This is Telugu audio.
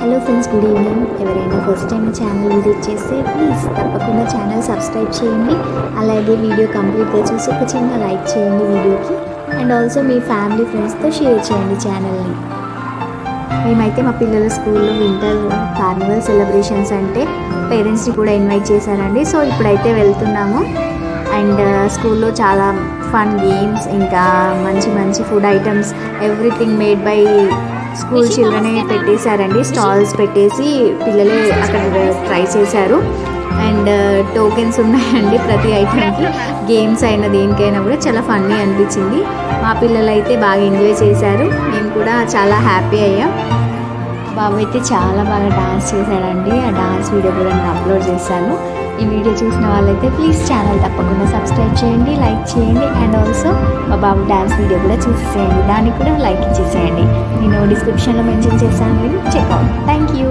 Hello friends, good evening. ఎవరైనా ఫస్ట్ టైం ఛానల్ విజిట్ చేస్తే ప్లీజ్ తప్పకుండా ఛానల్ సబ్స్క్రైబ్ చేయండి. అలాగే వీడియో కంప్లీట్గా చూసి ఒక చిన్న లైక్ చేయండి వీడియోకి. అండ్ ఆల్సో మీ ఫ్యామిలీ ఫ్రెండ్స్తో షేర్ చేయండి ఛానల్ని. మేమైతే మా పిల్లల స్కూల్లో వింటర్ కార్నివల్ సెలబ్రేషన్స్ అంటే పేరెంట్స్ని కూడా ఇన్వైట్ చేశారండి. సో ఇప్పుడైతే వెళ్తున్నాము. అండ్ స్కూల్లో చాలా ఫన్ గేమ్స్, ఇంకా మంచి మంచి food items, everything made by school చిల్డ్రనే పెట్టేశారండి. స్టాల్స్ పెట్టేసి పిల్లలే అక్కడ ట్రై చేశారు. అండ్ టోకెన్స్ ఉన్నాయండి ప్రతి ఐటమ్కి. గేమ్స్ అయినా దేనికైనా కూడా చాలా ఫన్నీ అనిపించింది. మా పిల్లలు అయితే బాగా ఎంజాయ్ చేశారు. మేము కూడా చాలా హ్యాపీ అయ్యాం. బాబు అయితే చాలా బాగా డాన్స్ చేశాడండి. ఆ డాన్స్ వీడియో కూడా నేను అప్లోడ్ చేశాను. ఈ వీడియో చూసిన వాళ్ళైతే ప్లీజ్ ఛానల్ తప్పకుండా సబ్స్క్రైబ్ చేయండి, లైక్ చేయండి. అండ్ ఆల్సో మా బాబు డాన్స్ వీడియో కూడా చూసేసేయండి, దానికి కూడా లైక్ ఇచ్చేసేయండి. నేను డిస్క్రిప్షన్లో మెన్షన్ చేశాను, మీరు చెక్అవుట్. Thank you.